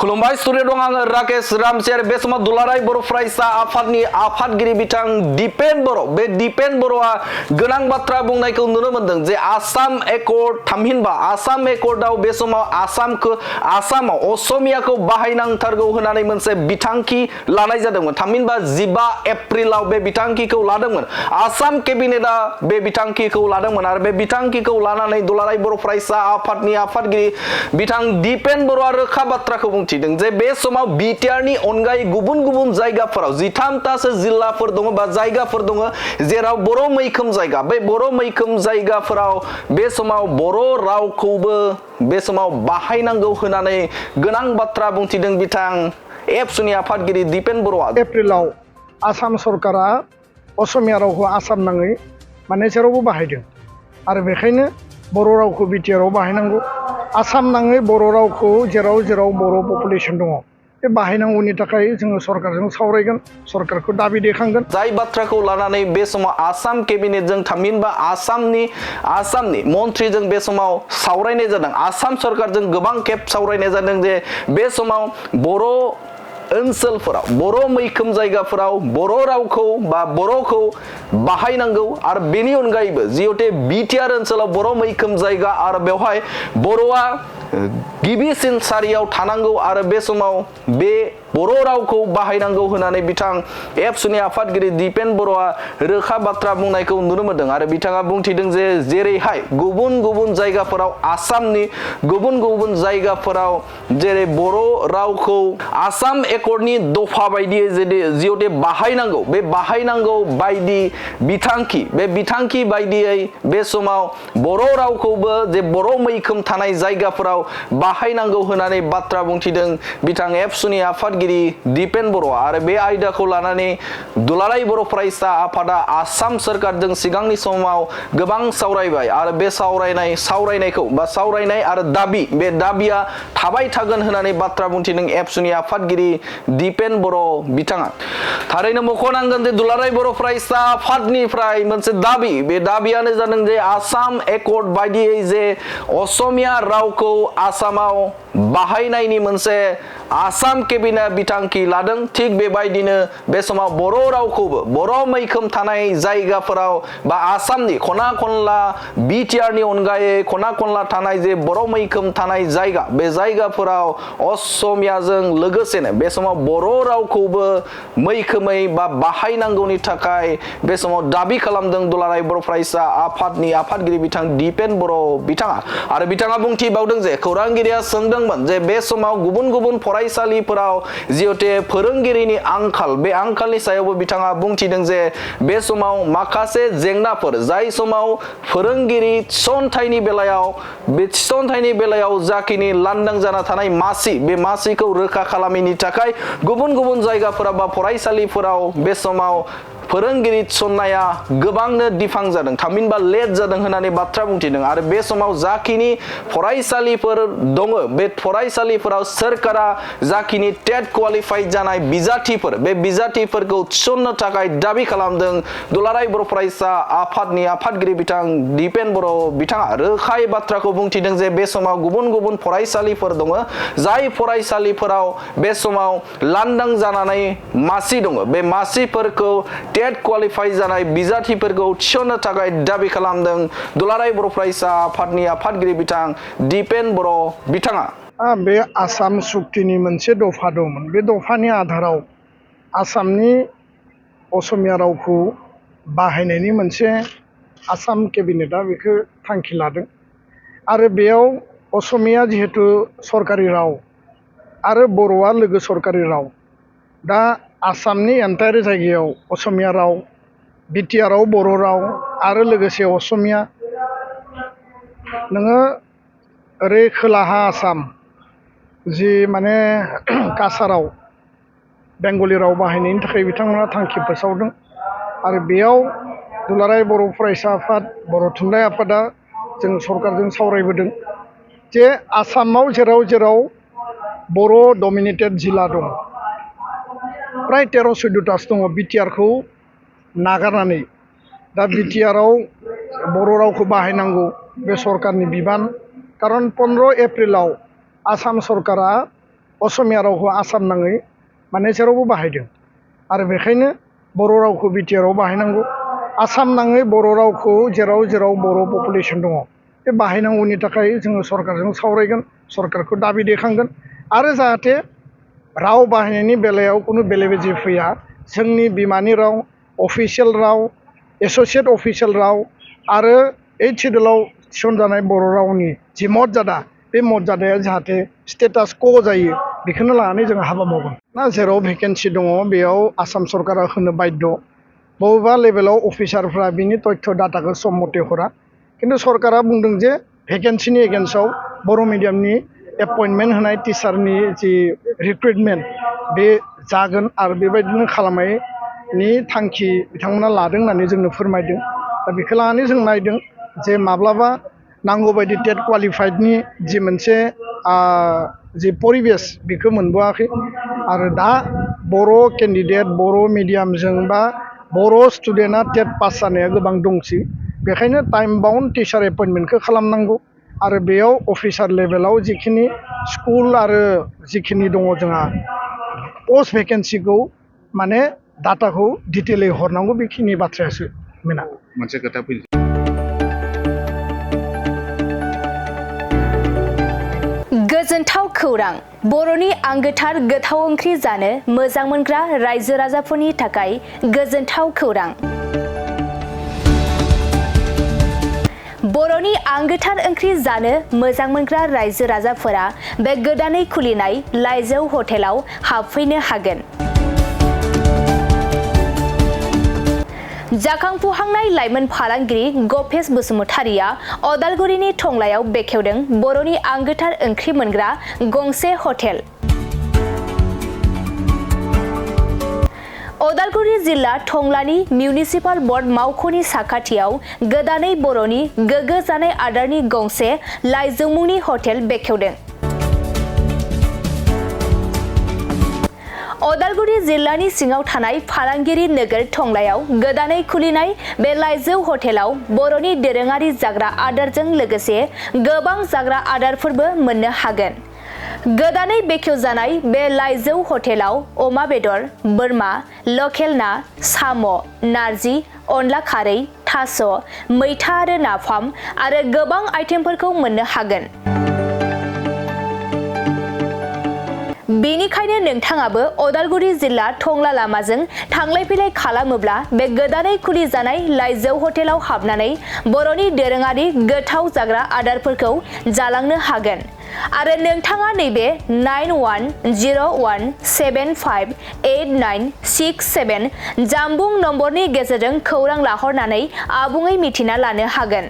खुलुमबाय स्टुडिअ दं आङो राकेश रामसियार बे समाव दुलाराय बर' फरायसा आफादनि आफादगिरि बिथां दिपेन बर' बे दिपेन बर'आ गोनां बाथ्रा बुंनायखौ नुनो मोनदों जे आसाम एकर्ड थामहिनबा आसाम एकर्डआव बे समाव आसामाव असमियाखौ बाहायनांथारगौ होननानै मोनसे बिथांखि लानाय जादोंमोन थामहिनबा 15 एप्रिलाव बे बिथांखिखौ लादोंमोन आसाम केबिनेटआ बे बिथांखिखौ लादोंमोन आरो बे बिथांखिखौ लानानै दुलाराय बर' फरायसा आफादनि आफादगिरि बिथां दिपेन बर'आ रोखा बाथ्राखौ बुंथिदों जे बे समाव बिटिआरनि अनगायै गुबुन गुबुन जायगाफोराव 13तासो जिल्लाफोर दङ बा जायगाफोर दङ जेराव बर' मैखोम जायगा बे बर' मैखोम जायगाफोराव बे समाव बर' रावखौबो बे समाव बाहायनांगौ होननानै गोनां बाथ्रा बुंथिदों बिथां एबसुनि आफादगिरि दिपेन बर'आ एप्रिलाव आसाम सरकारा असमिया रावखौ आसाम नाङै माने जेरावबो बाहायदों आरो बेखायनो बर' रावखौ बिटिआरआव बाहायनांगौ आसाम नाङै बर' रावखौ जेराव जेराव बर' पपुलेसन दङ बे बाहायनांगौनि थाखाय जोङो सरकारजों सावरायगोन सरकारखौ दाबि दैखांगोन जाय बाथ्राखौ लानानै बे समाव आसाम केबिनेटजों थामहिनबा आसामनि मन्थ्रिजों बे समाव सावरायनाय जादों आसाम सरकारजों गोबां खेब सावरायनाय जादों जे बे समाव बर' ओनसोलफोराव बर' मैखोम जायगाफोराव बर' रावखौ बा बर'खौ बाहायनांगौ आरो बेनि अनगायैबो जिहेतु बिटिआर ओनसोलाव बर' मैखोम जायगा आरो बेवहाय बर'आ गिबिसिन सारियाव थानांगौ आरो बे समाव बे बर' रावखौ बाहायनांगौ होननानै बिथां एबसुनि आफादगिरि दिपेन बर'आ रोखा बाथ्रा बुंनायखौ नुनो मोनदों आरो बिथाङा बुंथिदों जे जेरैहाय गुबुन गुबुन जायगाफोराव आसामनि गुबुन गुबुन जायगाफोराव जेरै बर' रावखौ आसाम एकर्डनि दफा बायदियै जिहेतु बाहायनांगौ बे बाहायनांगौ बायदि बिथांखि बायदियै बे समाव बर' रावखौबो जे बर' मैखोम थानाय जायगाफोराव बाहायनांगौ होननानै बाथ्रा बुंथिदों बिथां एबसुनि आफादगिरि दिपेन बर' आरो बे आयदाखौ लानानै दुलाराय बर' फरायसा आफादा आसाम सरकारजों सिगांनि समाव गोबां सावरायबाय आरो बे सावरायनाय आरो बे दाबिया थाबाय थागोन होननानै बाथ्रा बुंथिदों एबसुनि आफादगिरि दिपेन बर' बिथाङा थारैनो मख'नांगोन जे दुलाराय बर' फरायसा आफादनिफ्राय मोनसे बे दाबियानो जादों जे आसाम एकर्ड बायदियै जे असमिया रावखौ आसामाव बाहायनायनि मोनसे आसाम केबिनेट बिथांखि लादों थिग बेबायदिनो बे समाव बर' रावखौबो बर' मैखोम थानाय जायगाफोराव बा आसामनि खना खनला बिटिआरनि अनगायै खना खनला थानाय जे बर' मैखोम थानाय जायगा बे जायगाफोराव असमियाजों लोगोसेनो बे समाव बर' रावखौबो मैखोमै बा बाहायनांगौनि थाखाय बे समाव दाबि खालामदों दुलाराय बर' फरायसा आफादनि आफादगिरि बिथां दिपेन बर' बिथाङा आरो बिथाङा बुंथिबावदों जे खौरांगिरिया सोंदोंमोन जे बे समाव गुबुन गुबुन फरायसालिफोराव जिहेतु फोरोंगिरिनि आंखाल बे आंखालनि सायावबो बिथाङा बुंथिदों जे बे समाव माखासे जेंनाफोर जाय समाव फोरोंगिरि थिसनथाइनि बेलायाव जाखिनि लांदां जाना थानाय बे मासिखौ रोखा खालामैनि थाखाय गुबुन गुबुन जायगाफोराव बा फरायसालिफोराव बे समाव फोरोंगिरि थिसननाया गोबांनो दिफां जादों थामहिनबा लेट जादों होननानै बाथ्रा बुंथिदों आरो बे समाव जाखिनि फरायसालिफोर दङ बे फरायसालिफोराव सोरखारा जाखिनि टेट क्वालिफाइड जानाय बे बिजाथिफोरखौ थिसननो थाखाय दाबि खालामदों दुलाराय बर' फरायसा आफादनि आफादगिरि बिथां दिपेन बर' बिथाङा रोखायै बाथ्राखौ बुंथिदों जे बे समाव गुबुन गुबुन फरायसालिफोर दङ जाय फरायसालिफोराव बे समाव लांदां जानानै मासि दङ बे मासिफोरखौ टेट क्वालिफाइ जानाय बिजाथिफोरखौ थिसननो थाखाय दाबि खालामदों दुलाराय बर' फरायसा आफादनि आफादगिरि बिथां दिपेन बर' बिथाङा बे आसाम सुक्तिनि मोनसे दफा दंमोन बे दफानि आधाराव आसामनि असमिया रावखौ बाहायनायनि मोनसे आसाम केबिनेटआ बेखौ थांखि लादों आरो बेयाव असमिया जिहेतु सरकारि राव आरो बर'आ लोगो सरकारि राव दा आसामनि एन्टायार जायगायाव असमिया राव बिटिआरआव बर' राव आरो लोगोसे असमिया नोङो ओरै खोलाहा आसाम जि माने काछाराव बेंगलि राव बाहायनायनि थाखाय बिथांमोना थांखि फोसावदों आरो बेयाव दुलाराय बर' फरायसा आफाद बर' थुनलाइ आफादा जों सरकारजों सावरायबोदों जे आसामाव जेराव जेराव बर' डमिनेटेड जिल्ला दं प्राय 13-14तासो दङ बिटिआरखौ नागारनानै दा बिटिआरआव बर' रावखौ बाहायनांगौ बे सरकारनि बिबान खारन 15 एप्रिलाव आसाम सरकारा असमिया रावखौ आसाम नाङै माने जेरावबो बाहायदों आरो बेखायनो बर' रावखौ बिटिआरआव बाहायनांगौ आसाम नाङै बर' रावखौ जेराव जेराव बर' पपुलेसन दङ बे बाहायनांगौनि थाखाय जोङो सरकारजों सावरायगोन सरकारखौ दाबि दैखांगोन आरो जाहाथे राव बाहायनायनि बेलायाव खुनु बेले बेजे फैया जोंनि बिमानि राव अफिसियेल राव एस'सियेट अफिसियेल राव आरो 8 सिडुलाव थिसनजानाय बर' रावनि जि मर्यादा बे मर्यादाया जाहाथे स्टेटास क' जायो बेखौनो लानानै जों हाबा मावगोन ना जेराव भेकेन्सि दङ बेयाव आसाम सरकारा होनो बाध्य बबेबा लेभेलाव अफिसारफ्रा बिनि तथ्य डाटाखौ सम मथे हरा खिन्थु सरकारा बुंदों जे भेकेन्सिनि एगेन्स्टआव बर' मिडियामनि एपइन्टमेन्ट होनाय टिचारनि जि रिक्रुइटमेन्ट बे जागोन आरो बेबायदिनो खालामनायनि थांखि बिथांमोना लादों होननानै जोंनो फोरमायदों दा बेखौ लानानै जों नायदों जे माब्लाबा नांगौबायदि टेट क्वालिफाइडनि जि मोनसे जि परिबेस बेखौ मोनबोआखै आरो दा बर' केन्डिडेट बर' मिडियामजों बा बर' स्टुडेन्टआ टेट पास जानाया गोबां दंसै बेखायनो टाइम बाउन्ड टिचार एपइन्टमेन्टखौ खालामनांगौ आरो बेयाव अफिसार लेभेलाव जिखिनि स्कुल आरो जिखिनि दङ जोंहा पस्ट भेकेन्सिखौ माने डाटाखौ डिटेलै हरनांगौ बेखिनि बाथ्रायासो मेना मोनसे खोथा फैदों गोजोनथाव खौरां बर'नि आंगोथार गोथाव ओंख्रि जानो मोजां मोनग्रा रायजो राजाफोरनि थाखाय गोजोनथाव खौरां बर'नि आंगोथार ओंख्रि जानो मोजां मोनग्रा रायजो राजाफोरा बे गोदानै खुलिनाय लाइजौ हटेलाव हाबफैनो हागोन जाखांफुहांनाय लाइमोन फालांगिरि गपेश बसुमतारिया अदालगुरिनि टंलायाव बेखेवदों बर'नि आंगोथार ओंख्रि मोनग्रा गंसे हटेल अदालगुरि जिल्ला टंलानि मिउनिसिपाल बर्ड मावख'नि साखाथियाव गोदानै बर'नि गोग्गो जानाय आदारनि गंसे लाइजौ मुंनि हटेल बेखेवदों अदालगुरि जिल्लानि सिङाव थानाय फालांगिरि नोगोर टंलायाव गोदानै खुलिनाय बे लाइजौ हटेलाव बर'नि दोरोङारि जाग्रा आदारजों लोगोसे गोबां जाग्रा आदारफोरबो मोननो हागोन गोदानै बेखेवजानाय बे लाइजौ हटेलाव अमा बेदर बोरमा लकेल ना साम' नारजि अनला खारै थास' मैथा आरो नाफाम आरो गोबां आइटेमफोरखौ मोननो हागोन बेनिखायनो नोंथाङाबो अदालगुरि जिल्ला टंला लामाजों थांलाय फैलाय खालामोब्ला बे गोदानै खुलिजानाय लाइजौ हटेलाव हाबनानै बर'नि दोरोङारि गोथाव जाग्रा आदारफोरखौ जालांनो हागोन आरो नोंथाङा नैबे 9101758967 जानबुं नम्बरनि गेजेरजों खौरां लाहरनानै आबुङै मिथिना लानो हागोन